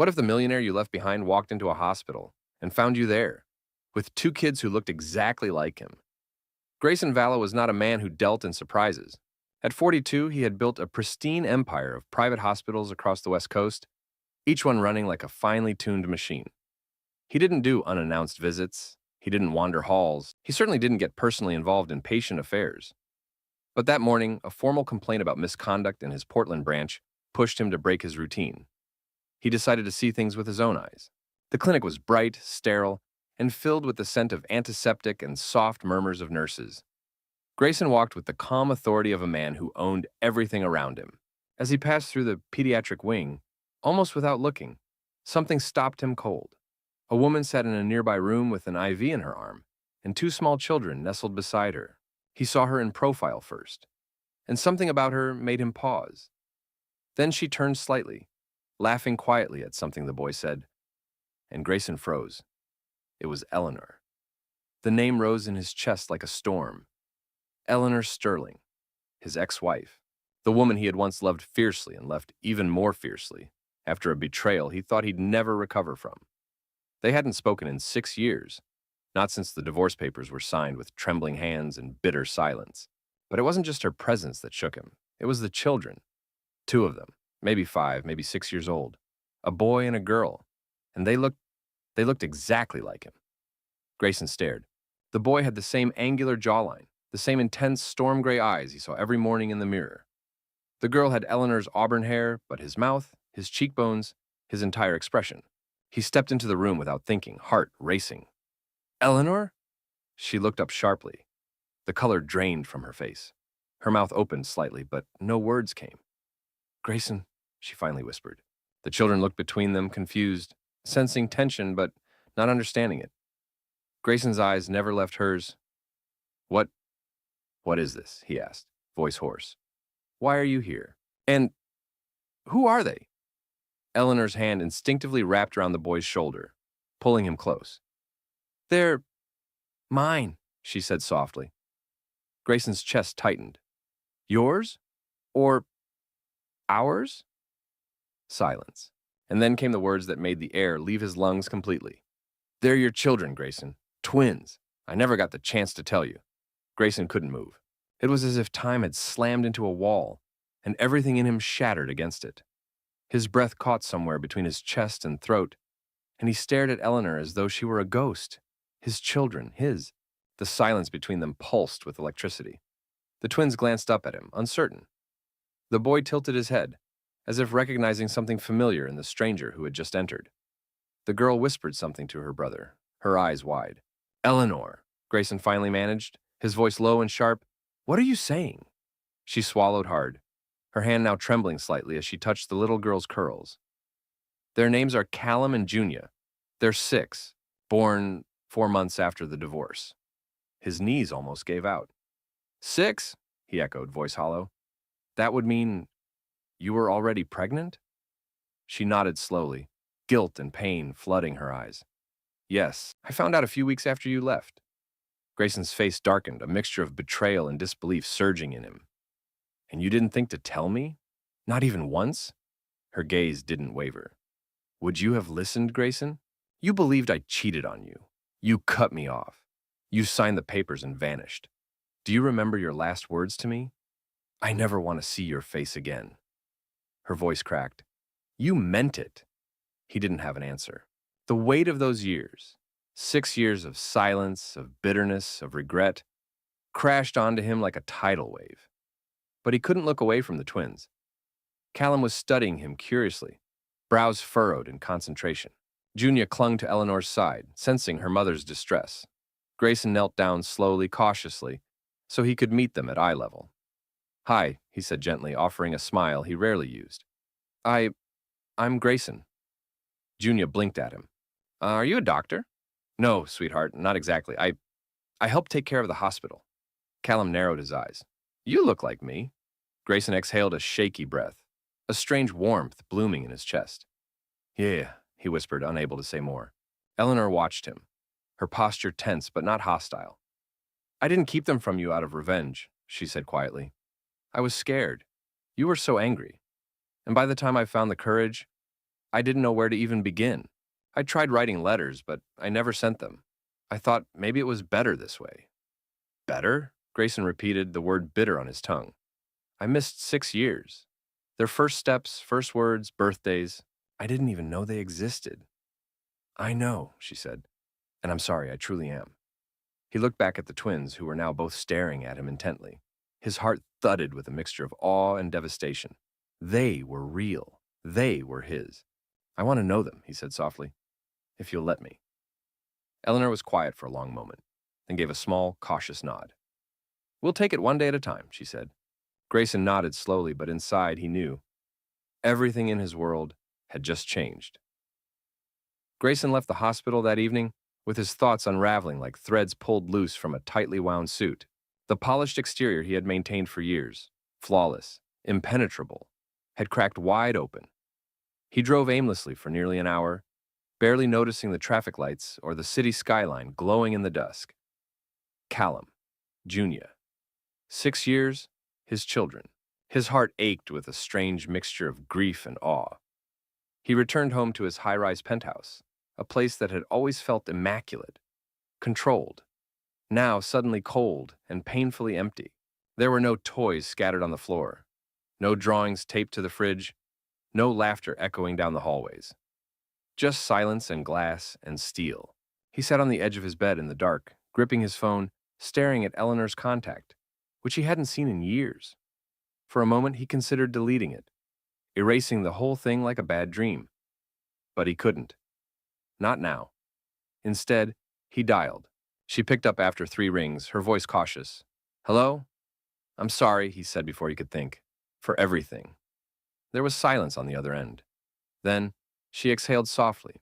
What if the millionaire you left behind walked into a hospital and found you there, with two kids who looked exactly like him? Grayson Vallow was not a man who dealt in surprises. At 42, he had built a pristine empire of private hospitals across the West Coast, each one running like a finely tuned machine. He didn't do unannounced visits. He didn't wander halls. He certainly didn't get personally involved in patient affairs. But that morning, a formal complaint about misconduct in his Portland branch pushed him to break his routine. He decided to see things with his own eyes. The clinic was bright, sterile, and filled with the scent of antiseptic and soft murmurs of nurses. Grayson walked with the calm authority of a man who owned everything around him. As he passed through the pediatric wing, almost without looking, something stopped him cold. A woman sat in a nearby room with an IV in her arm, and two small children nestled beside her. He saw her in profile first, and something about her made him pause. Then she turned slightly, laughing quietly at something the boy said, and Grayson froze. It was Eleanor. The name rose in his chest like a storm. Eleanor Sterling, his ex-wife, the woman he had once loved fiercely and left even more fiercely after a betrayal he thought he'd never recover from. They hadn't spoken in 6 years, not since the divorce papers were signed with trembling hands and bitter silence. But it wasn't just her presence that shook him. It was the children. Two of them, maybe 5, maybe 6 years old. A boy and a girl. And they looked exactly like him. Grayson stared. The boy had the same angular jawline, the same intense storm gray eyes he saw every morning in the mirror. The girl had Eleanor's auburn hair, but his mouth, his cheekbones, his entire expression. He stepped into the room without thinking, heart racing. Eleanor? She looked up sharply. The color drained from her face. Her mouth opened slightly, but no words came. Grayson, she finally whispered. The children looked between them, confused, sensing tension but not understanding it. Grayson's eyes never left hers. What is this? He asked, voice hoarse. Why are you here? And who are they? Eleanor's hand instinctively wrapped around the boy's shoulder, pulling him close. They're mine, she said softly. Grayson's chest tightened. Yours? Or ours? Silence. And then came the words that made the air leave his lungs completely. They're your children, Grayson. Twins. I never got the chance to tell you. Grayson couldn't move. It was as if time had slammed into a wall, and everything in him shattered against it. His breath caught somewhere between his chest and throat, and he stared at Eleanor as though she were a ghost. His children, his. The silence between them pulsed with electricity. The twins glanced up at him, uncertain. The boy tilted his head, as if recognizing something familiar in the stranger who had just entered. The girl whispered something to her brother, her eyes wide. Eleanor, Grayson finally managed, his voice low and sharp. What are you saying? She swallowed hard, her hand now trembling slightly as she touched the little girl's curls. Their names are Callum and Junia. They're 6, born 4 months after the divorce. His knees almost gave out. 6? He echoed, voice hollow. That would mean you were already pregnant? She nodded slowly, guilt and pain flooding her eyes. Yes, I found out a few weeks after you left. Grayson's face darkened, a mixture of betrayal and disbelief surging in him. And you didn't think to tell me? Not even once? Her gaze didn't waver. Would you have listened, Grayson? You believed I cheated on you. You cut me off. You signed the papers and vanished. Do you remember your last words to me? I never want to see your face again. Her voice cracked. You meant it. He didn't have an answer. The weight of those years, 6 years of silence, of bitterness, of regret, crashed onto him like a tidal wave. But he couldn't look away from the twins. Callum was studying him curiously, brows furrowed in concentration. Junia clung to Eleanor's side, sensing her mother's distress. Grayson knelt down slowly, cautiously, so he could meet them at eye level. Hi, he said gently, offering a smile he rarely used. I'm Grayson. Junia blinked at him. Are you a doctor? No, sweetheart, not exactly. I help take care of the hospital. Callum narrowed his eyes. You look like me. Grayson exhaled a shaky breath, a strange warmth blooming in his chest. Yeah, he whispered, unable to say more. Eleanor watched him, her posture tense but not hostile. I didn't keep them from you out of revenge, she said quietly. I was scared. You were so angry. And by the time I found the courage, I didn't know where to even begin. I tried writing letters, but I never sent them. I thought maybe it was better this way. Better? Grayson repeated, the word bitter on his tongue. I missed 6 years. Their first steps, first words, birthdays. I didn't even know they existed. I know, she said, and I'm sorry, I truly am. He looked back at the twins, who were now both staring at him intently. His heart thudded with a mixture of awe and devastation. They were real. They were his. I want to know them, he said softly, if you'll let me. Eleanor was quiet for a long moment, then gave a small, cautious nod. We'll take it one day at a time, she said. Grayson nodded slowly, but inside he knew. Everything in his world had just changed. Grayson left the hospital that evening with his thoughts unraveling like threads pulled loose from a tightly wound suit. The polished exterior he had maintained for years, flawless, impenetrable, had cracked wide open. He drove aimlessly for nearly an hour, barely noticing the traffic lights or the city skyline glowing in the dusk. Callum, Junior. 6 years, his children. His heart ached with a strange mixture of grief and awe. He returned home to his high-rise penthouse, a place that had always felt immaculate, controlled, now suddenly cold and painfully empty. There were no toys scattered on the floor, no drawings taped to the fridge, no laughter echoing down the hallways. Just silence and glass and steel. He sat on the edge of his bed in the dark, gripping his phone, staring at Eleanor's contact, which he hadn't seen in years. For a moment, he considered deleting it, erasing the whole thing like a bad dream. But he couldn't. Not now. Instead, he dialed. She picked up after 3 rings, her voice cautious. Hello? I'm sorry, he said before he could think. For everything. There was silence on the other end. Then, she exhaled softly.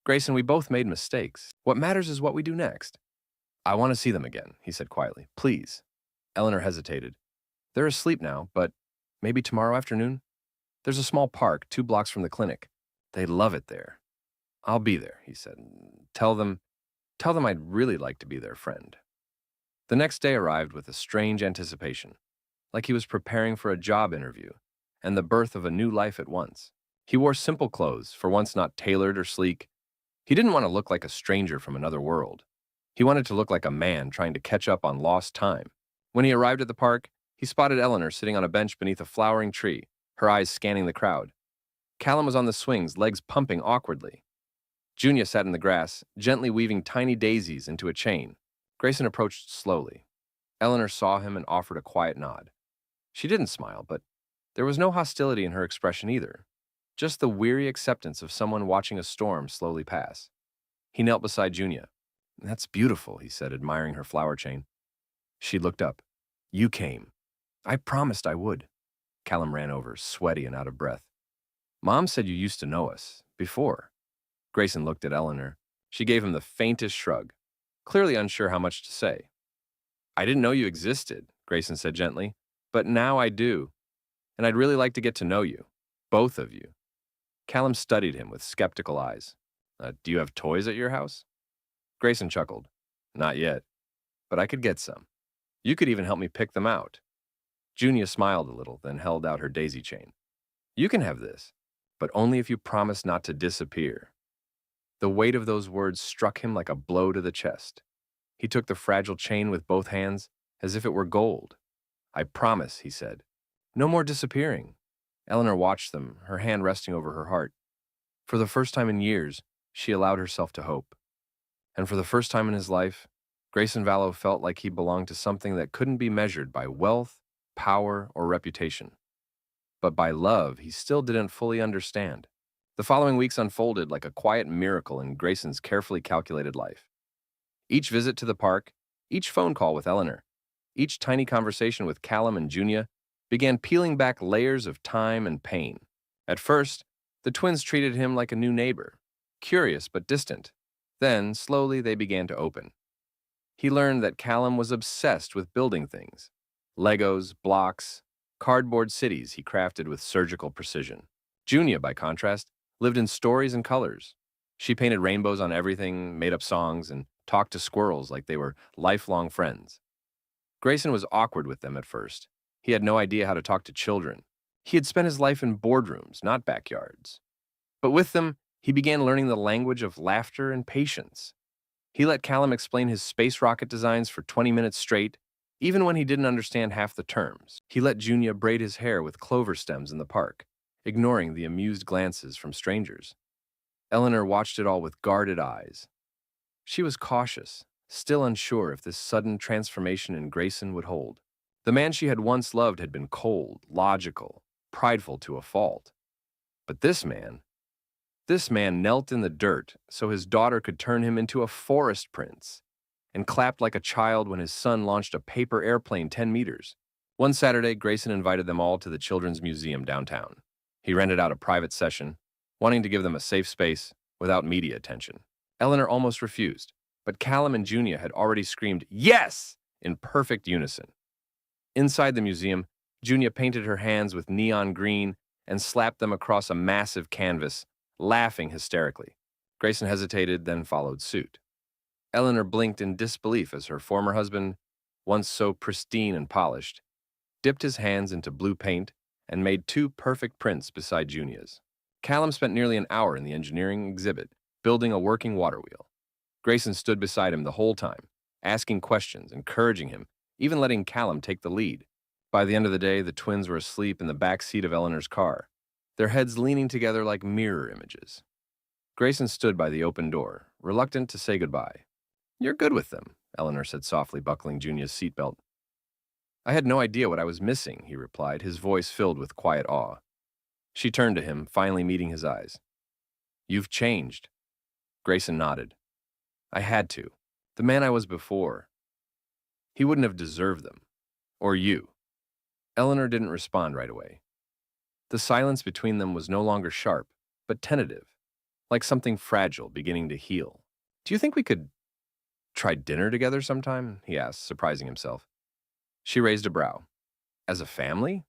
Grayson, we both made mistakes. What matters is what we do next. I want to see them again, he said quietly. Please. Eleanor hesitated. They're asleep now, but maybe tomorrow afternoon? There's a small park 2 blocks from the clinic. They love it there. I'll be there, he said. Tell them I'd really like to be their friend. The next day arrived with a strange anticipation, like he was preparing for a job interview and the birth of a new life at once. He wore simple clothes, for once not tailored or sleek. He didn't want to look like a stranger from another world. He wanted to look like a man trying to catch up on lost time. When he arrived at the park, he spotted Eleanor sitting on a bench beneath a flowering tree, her eyes scanning the crowd. Callum was on the swings, legs pumping awkwardly. Junior sat in the grass, gently weaving tiny daisies into a chain. Grayson approached slowly. Eleanor saw him and offered a quiet nod. She didn't smile, but there was no hostility in her expression either. Just the weary acceptance of someone watching a storm slowly pass. He knelt beside Junior. That's beautiful, he said, admiring her flower chain. She looked up. You came. I promised I would. Callum ran over, sweaty and out of breath. Mom said you used to know us, before. Grayson looked at Eleanor. She gave him the faintest shrug, clearly unsure how much to say. I didn't know you existed, Grayson said gently, but now I do. And I'd really like to get to know you, both of you. Callum studied him with skeptical eyes. Do you have toys at your house? Grayson chuckled. Not yet, but I could get some. You could even help me pick them out. Junia smiled a little, then held out her daisy chain. You can have this, but only if you promise not to disappear. The weight of those words struck him like a blow to the chest. He took the fragile chain with both hands, as if it were gold. I promise, he said. No more disappearing. Eleanor watched them, her hand resting over her heart. For the first time in years, she allowed herself to hope. And for the first time in his life, Grayson Vallow felt like he belonged to something that couldn't be measured by wealth, power, or reputation. But by love, he still didn't fully understand. The following weeks unfolded like a quiet miracle in Grayson's carefully calculated life. Each visit to the park, each phone call with Eleanor, each tiny conversation with Callum and Junia began peeling back layers of time and pain. At first, the twins treated him like a new neighbor, curious but distant. Then, slowly, they began to open. He learned that Callum was obsessed with building things. Legos, blocks, cardboard cities he crafted with surgical precision. Junia, by contrast, lived in stories and colors. She painted rainbows on everything, made up songs, and talked to squirrels like they were lifelong friends. Grayson was awkward with them at first. He had no idea how to talk to children. He had spent his life in boardrooms, not backyards. But with them, he began learning the language of laughter and patience. He let Callum explain his space rocket designs for 20 minutes straight, even when he didn't understand half the terms. He let Junia braid his hair with clover stems in the park, ignoring the amused glances from strangers. Eleanor watched it all with guarded eyes. She was cautious, still unsure if this sudden transformation in Grayson would hold. The man she had once loved had been cold, logical, prideful to a fault. But this man knelt in the dirt so his daughter could turn him into a forest prince, and clapped like a child when his son launched a paper airplane 10 meters. One Saturday, Grayson invited them all to the Children's Museum downtown. He rented out a private session, wanting to give them a safe space without media attention. Eleanor almost refused, but Callum and Junia had already screamed, "Yes!" in perfect unison. Inside the museum, Junia painted her hands with neon green and slapped them across a massive canvas, laughing hysterically. Grayson hesitated, then followed suit. Eleanor blinked in disbelief as her former husband, once so pristine and polished, dipped his hands into blue paint and made two perfect prints beside Junia's. Callum spent nearly an hour in the engineering exhibit, building a working water wheel. Grayson stood beside him the whole time, asking questions, encouraging him, even letting Callum take the lead. By the end of the day, the twins were asleep in the back seat of Eleanor's car, their heads leaning together like mirror images. Grayson stood by the open door, reluctant to say goodbye. "You're good with them," Eleanor said softly, buckling Junia's seatbelt. "I had no idea what I was missing," he replied, his voice filled with quiet awe. She turned to him, finally meeting his eyes. "You've changed." Grayson nodded. "I had to. The man I was before, he wouldn't have deserved them. Or you." Eleanor didn't respond right away. The silence between them was no longer sharp, but tentative, like something fragile beginning to heal. "Do you think we could try dinner together sometime?" he asked, surprising himself. She raised a brow. "As a family?"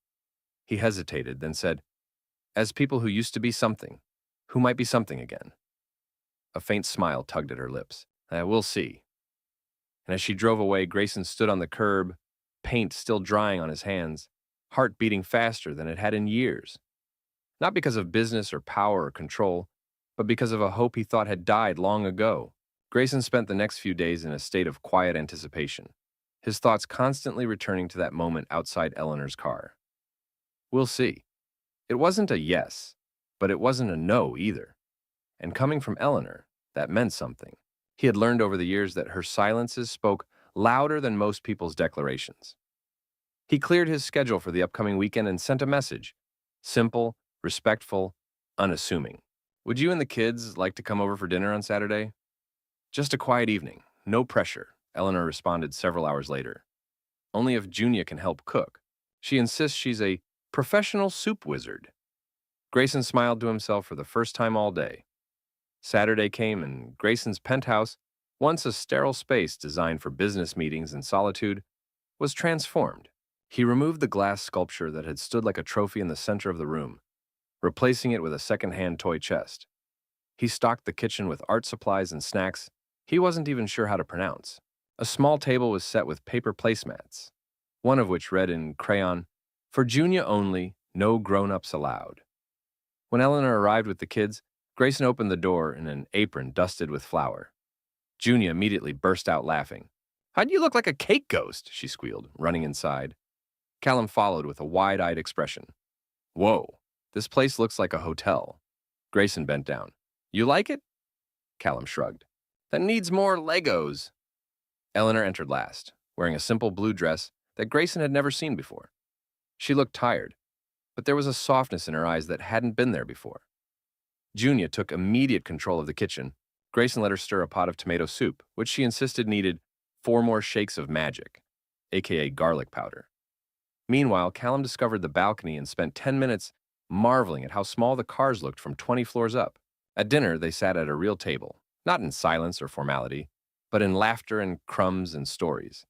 He hesitated, then said, "As people who used to be something, who might be something again." A faint smile tugged at her lips. We'll see." And as she drove away, Grayson stood on the curb, paint still drying on his hands, heart beating faster than it had in years. Not because of business or power or control, but because of a hope he thought had died long ago. Grayson spent the next few days in a state of quiet anticipation, his thoughts constantly returning to that moment outside Eleanor's car. We'll see. It wasn't a yes, but it wasn't a no either. And coming from Eleanor, that meant something. He had learned over the years that her silences spoke louder than most people's declarations. He cleared his schedule for the upcoming weekend and sent a message. Simple, respectful, unassuming. "Would you and the kids like to come over for dinner on Saturday?" "Just a quiet evening. No pressure," Eleanor responded several hours later. "Only if Junia can help cook. She insists she's a professional soup wizard." Grayson smiled to himself for the first time all day. Saturday came, and Grayson's penthouse, once a sterile space designed for business meetings and solitude, was transformed. He removed the glass sculpture that had stood like a trophy in the center of the room, replacing it with a second-hand toy chest. He stocked the kitchen with art supplies and snacks he wasn't even sure how to pronounce. A small table was set with paper placemats, one of which read in crayon, "For Junia only, no grown-ups allowed." When Eleanor arrived with the kids, Grayson opened the door in an apron dusted with flour. Junia immediately burst out laughing. "How'd you look like a cake ghost?" she squealed, running inside. Callum followed with a wide-eyed expression. "Whoa, this place looks like a hotel." Grayson bent down. "You like it?" Callum shrugged. "That needs more Legos." Eleanor entered last, wearing a simple blue dress that Grayson had never seen before. She looked tired, but there was a softness in her eyes that hadn't been there before. Junia took immediate control of the kitchen. Grayson let her stir a pot of tomato soup, which she insisted needed 4 more shakes of magic, aka garlic powder. Meanwhile, Callum discovered the balcony and spent 10 minutes marveling at how small the cars looked from 20 floors up. At dinner, they sat at a real table, not in silence or formality, but in laughter and crumbs and stories.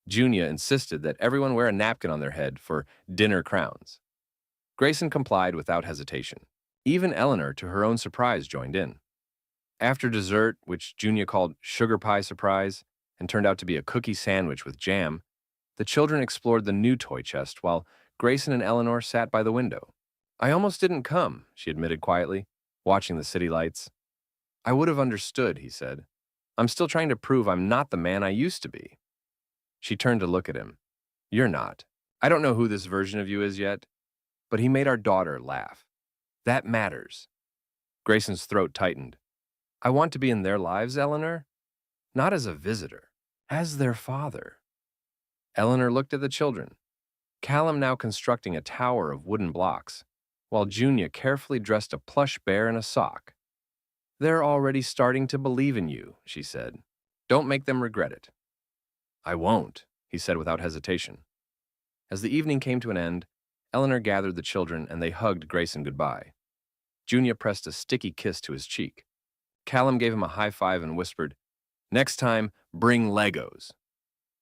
Junia insisted that everyone wear a napkin on their head for dinner crowns. Grayson complied without hesitation. Even Eleanor, to her own surprise, joined in. After dessert, which Junia called sugar pie surprise and turned out to be a cookie sandwich with jam, the children explored the new toy chest while Grayson and Eleanor sat by the window. "I almost didn't come," she admitted quietly. watching the city lights. I would have understood, he said. I'm still trying to prove I'm not the man I used to be. She turned to look at him. You're not. I don't know who this version of you is yet, but he made our daughter laugh. That matters. Grayson's throat tightened. I want to be in their lives, Eleanor, not as a visitor, as their father. Eleanor looked at the children, Callum now constructing a tower of wooden blocks, while Junia carefully dressed a plush bear in a sock. They're already starting to believe in you, she said. Don't make them regret it. I won't, he said without hesitation. As the evening came to an end, Eleanor gathered the children and they hugged Grayson goodbye. Junia pressed a sticky kiss to his cheek. Callum gave him a high five and whispered, Next time, bring Legos.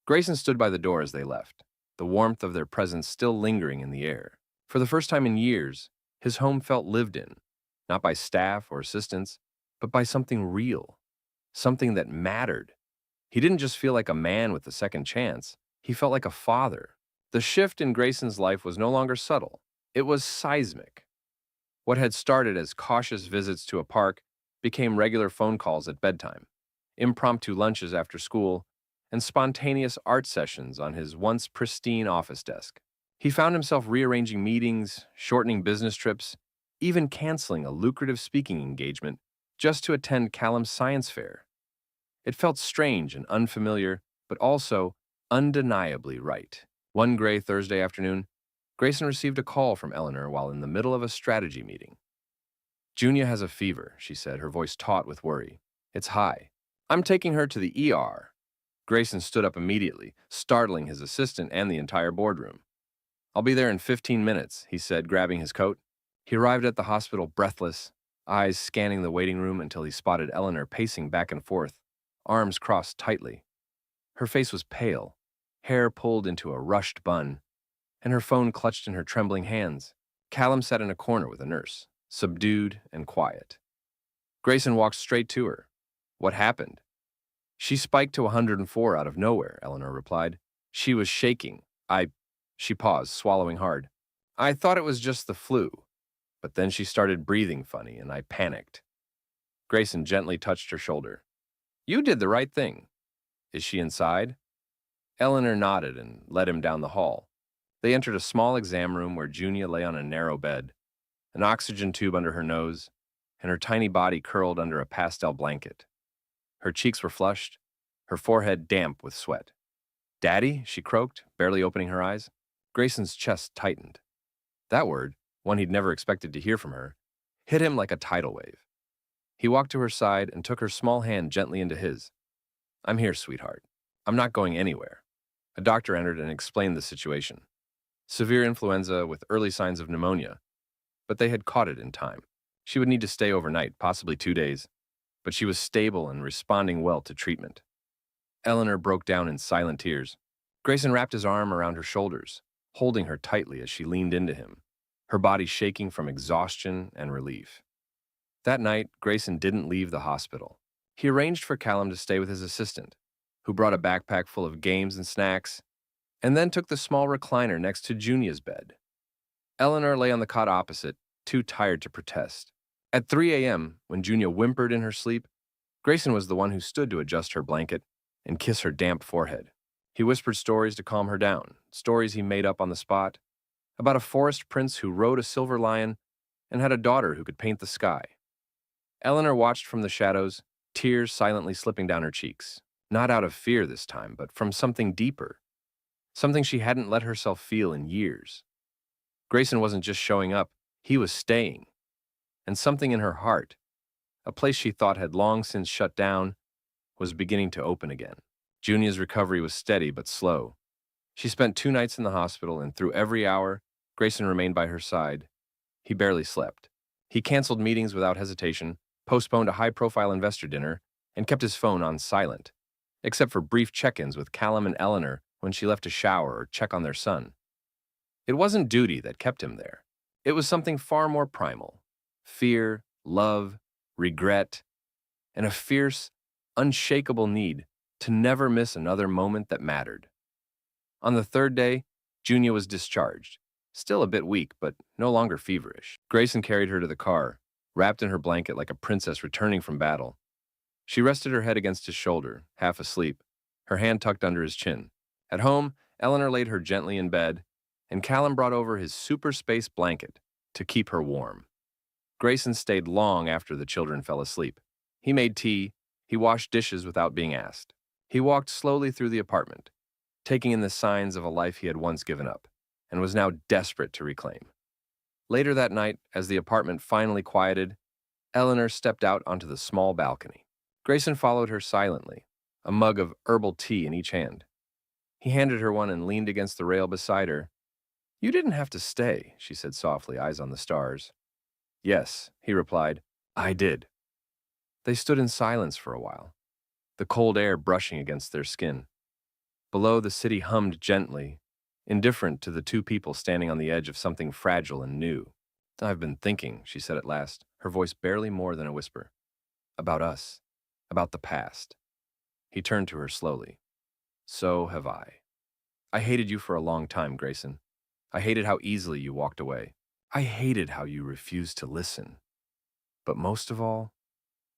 Grayson stood by the door as they left, the warmth of their presence still lingering in the air. For the first time in years, his home felt lived in, not by staff or assistants, but by something real, something that mattered. He didn't just feel like a man with a second chance, he felt like a father. The shift in Grayson's life was no longer subtle, it was seismic. What had started as cautious visits to a park became regular phone calls at bedtime, impromptu lunches after school, and spontaneous art sessions on his once pristine office desk. He found himself rearranging meetings, shortening business trips, even canceling a lucrative speaking engagement just to attend Callum's science fair. It felt strange and unfamiliar, but also undeniably right. One gray Thursday afternoon, Grayson received a call from Eleanor while in the middle of a strategy meeting. Junia has a fever, she said, her voice taut with worry. It's high. I'm taking her to the ER. Grayson stood up immediately, startling his assistant and the entire boardroom. I'll be there in 15 minutes, he said, grabbing his coat. He arrived at the hospital breathless, eyes scanning the waiting room until he spotted Eleanor pacing back and forth, arms crossed tightly. Her face was pale, hair pulled into a rushed bun, and her phone clutched in her trembling hands. Callum sat in a corner with a nurse, subdued and quiet. Grayson walked straight to her. What happened? She spiked to 104 out of nowhere, Eleanor replied. She was shaking. She paused, swallowing hard. I thought it was just the flu, but then she started breathing funny and I panicked. Grayson gently touched her shoulder. You did the right thing. Is she inside? Eleanor nodded and led him down the hall. They entered a small exam room where Junia lay on a narrow bed, an oxygen tube under her nose, and her tiny body curled under a pastel blanket. Her cheeks were flushed, her forehead damp with sweat. Daddy, she croaked, barely opening her eyes. Grayson's chest tightened. That word, one he'd never expected to hear from her, hit him like a tidal wave. He walked to her side and took her small hand gently into his. I'm here, sweetheart. I'm not going anywhere. A doctor entered and explained the situation. Severe influenza with early signs of pneumonia, but they had caught it in time. She would need to stay overnight, possibly 2 days, but she was stable and responding well to treatment. Eleanor broke down in silent tears. Grayson wrapped his arm around her shoulders, holding her tightly as she leaned into him, her body shaking from exhaustion and relief. That night, Grayson didn't leave the hospital. He arranged for Callum to stay with his assistant, who brought a backpack full of games and snacks, and then took the small recliner next to Junia's bed. Eleanor lay on the cot opposite, too tired to protest. At 3 a.m., when Junia whimpered in her sleep, Grayson was the one who stood to adjust her blanket and kiss her damp forehead. He whispered stories to calm her down, stories he made up on the spot, about a forest prince who rode a silver lion and had a daughter who could paint the sky. Eleanor watched from the shadows, tears silently slipping down her cheeks, not out of fear this time, but from something deeper, something she hadn't let herself feel in years. Grayson wasn't just showing up, he was staying. And something in her heart, a place she thought had long since shut down, was beginning to open again. Junia's recovery was steady but slow. She spent 2 nights in the hospital, and through every hour, Grayson remained by her side. He barely slept. He canceled meetings without hesitation, postponed a high-profile investor dinner, and kept his phone on silent, except for brief check-ins with Callum and Eleanor when she left to shower or check on their son. It wasn't duty that kept him there. It was something far more primal. Fear, love, regret, and a fierce, unshakable need to never miss another moment that mattered. On the 3rd day, Junia was discharged, still a bit weak, but no longer feverish. Grayson carried her to the car, wrapped in her blanket like a princess returning from battle. She rested her head against his shoulder, half asleep, her hand tucked under his chin. At home, Eleanor laid her gently in bed, and Callum brought over his super space blanket to keep her warm. Grayson stayed long after the children fell asleep. He made tea, he washed dishes without being asked. He walked slowly through the apartment, taking in the signs of a life he had once given up, and was now desperate to reclaim. Later that night, as the apartment finally quieted, Eleanor stepped out onto the small balcony. Grayson followed her silently, a mug of herbal tea in each hand. He handed her one and leaned against the rail beside her. "You didn't have to stay," she said softly, eyes on the stars. "Yes," he replied, "I did." They stood in silence for a while, the cold air brushing against their skin. Below, the city hummed gently, indifferent to the two people standing on the edge of something fragile and new. "I've been thinking," she said at last, her voice barely more than a whisper. "About us. About the past." He turned to her slowly. "So have I. I hated you for a long time, Grayson. I hated how easily you walked away. I hated how you refused to listen. But most of all,"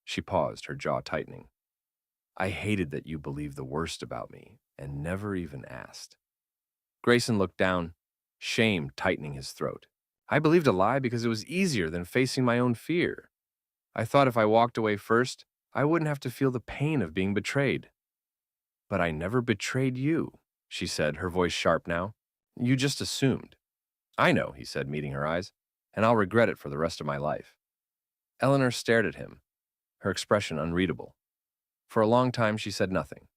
she paused, her jaw tightening, "I hated that you believed the worst about me and never even asked." Grayson looked down, shame tightening his throat. "I believed a lie because it was easier than facing my own fear. I thought if I walked away first, I wouldn't have to feel the pain of being betrayed." "But I never betrayed you," she said, her voice sharp now. "You just assumed." "I know," he said, meeting her eyes, "and I'll regret it for the rest of my life." Eleanor stared at him, her expression unreadable. For a long time, she said nothing.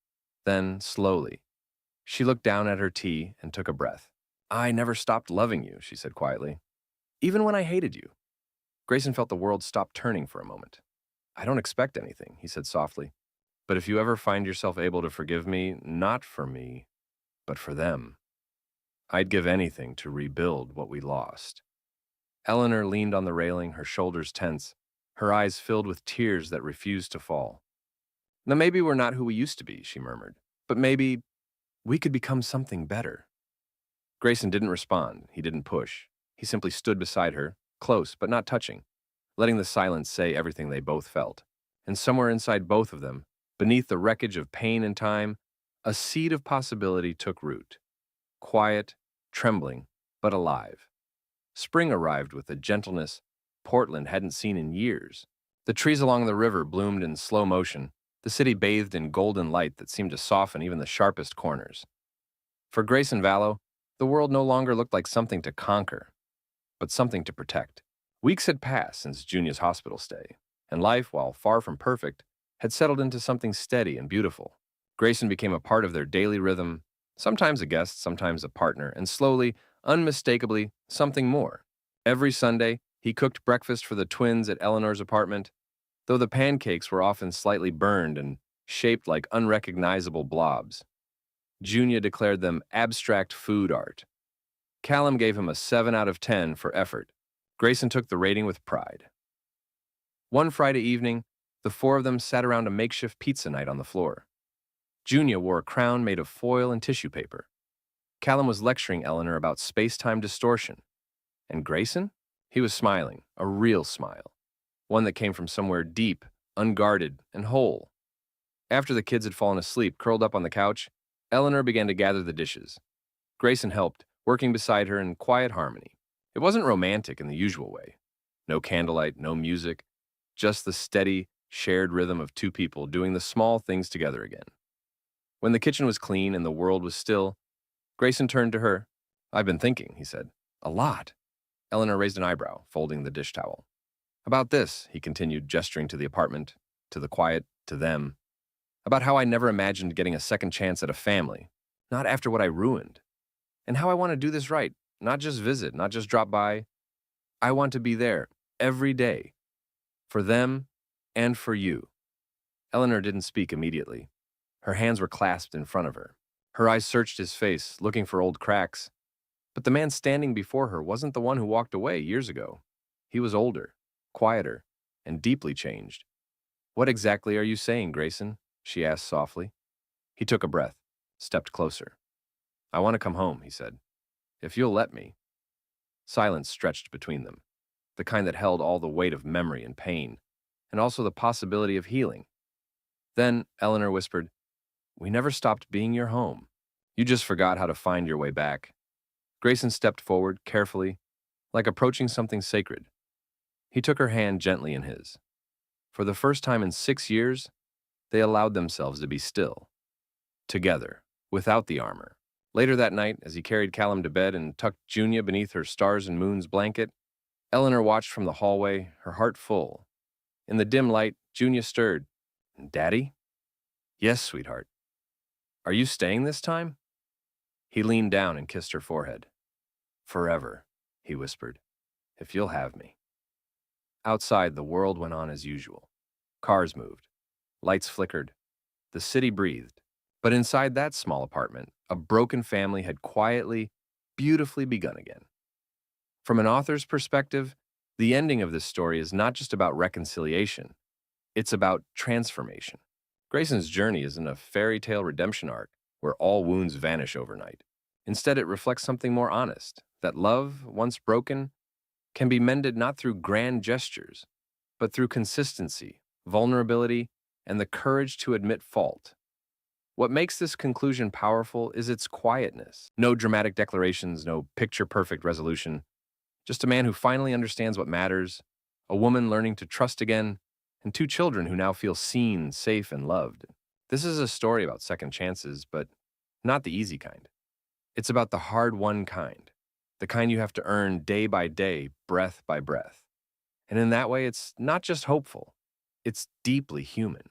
Then, slowly, she looked down at her tea and took a breath. "I never stopped loving you," she said quietly, "even when I hated you." Grayson felt the world stop turning for a moment. "I don't expect anything," he said softly. "But if you ever find yourself able to forgive me, not for me, but for them, I'd give anything to rebuild what we lost." Eleanor leaned on the railing, her shoulders tense, her eyes filled with tears that refused to fall. "Now maybe we're not who we used to be," she murmured, "but maybe we could become something better." Grayson didn't respond. He didn't push. He simply stood beside her, close but not touching, letting the silence say everything they both felt. And somewhere inside both of them, beneath the wreckage of pain and time, a seed of possibility took root. Quiet, trembling, but alive. Spring arrived with a gentleness Portland hadn't seen in years. The trees along the river bloomed in slow motion, the city bathed in golden light that seemed to soften even the sharpest corners. For Grayson Vallow, the world no longer looked like something to conquer, but something to protect. Weeks had passed since Junia's hospital stay, and life, while far from perfect, had settled into something steady and beautiful. Grayson became a part of their daily rhythm, sometimes a guest, sometimes a partner, and slowly, unmistakably, something more. Every Sunday, he cooked breakfast for the twins at Eleanor's apartment, though the pancakes were often slightly burned and shaped like unrecognizable blobs. Junia declared them abstract food art. Callum gave him a 7 out of 10 for effort. Grayson took the rating with pride. One Friday evening, the four of them sat around a makeshift pizza night on the floor. Junia wore a crown made of foil and tissue paper. Callum was lecturing Eleanor about space-time distortion. And Grayson? He was smiling, a real smile, one that came from somewhere deep, unguarded, and whole. After the kids had fallen asleep, curled up on the couch, Eleanor began to gather the dishes. Grayson helped, working beside her in quiet harmony. It wasn't romantic in the usual way. No candlelight, no music, just the steady, shared rhythm of two people doing the small things together again. When the kitchen was clean and the world was still, Grayson turned to her. "I've been thinking," he said. "A lot." Eleanor raised an eyebrow, folding the dish towel. "About this," he continued, gesturing to the apartment, to the quiet, to them. "About how I never imagined getting a second chance at a family, not after what I ruined. And how I want to do this right, not just visit, not just drop by. I want to be there, every day. For them, and for you." Eleanor didn't speak immediately. Her hands were clasped in front of her. Her eyes searched his face, looking for old cracks. But the man standing before her wasn't the one who walked away years ago. He was older, quieter, and deeply changed. "What exactly are you saying, Grayson?" she asked softly. He took a breath, stepped closer. "I want to come home," he said. "If you'll let me." Silence stretched between them. the kind that held all the weight of memory and pain, and also the possibility of healing. Then Eleanor whispered, "We never stopped being your home. You just forgot how to find your way back." Grayson stepped forward, carefully, like approaching something sacred. He took her hand gently in his. For the first time in 6 years, they allowed themselves to be still, together, without the armor. Later that night, as he carried Callum to bed and tucked Junia beneath her stars and moons blanket, Eleanor watched from the hallway, her heart full. In the dim light, Junia stirred. "Daddy?" "Yes, sweetheart." "Are you staying this time?" He leaned down and kissed her forehead. "Forever," he whispered, "if you'll have me." Outside, the world went on as usual. Cars moved. Lights flickered. The city breathed. But inside that small apartment, a broken family had quietly, beautifully begun again. From an author's perspective, the ending of this story is not just about reconciliation, it's about transformation. Grayson's journey isn't a fairy tale redemption arc where all wounds vanish overnight. Instead, it reflects something more honest, that love, once broken, can be mended not through grand gestures, but through consistency, vulnerability, and the courage to admit fault. What makes this conclusion powerful is its quietness. No dramatic declarations, no picture-perfect resolution. Just a man who finally understands what matters, a woman learning to trust again, and two children who now feel seen, safe, and loved. This is a story about second chances, but not the easy kind. It's about the hard-won kind, the kind you have to earn day by day, breath by breath. And in that way, it's not just hopeful, it's deeply human.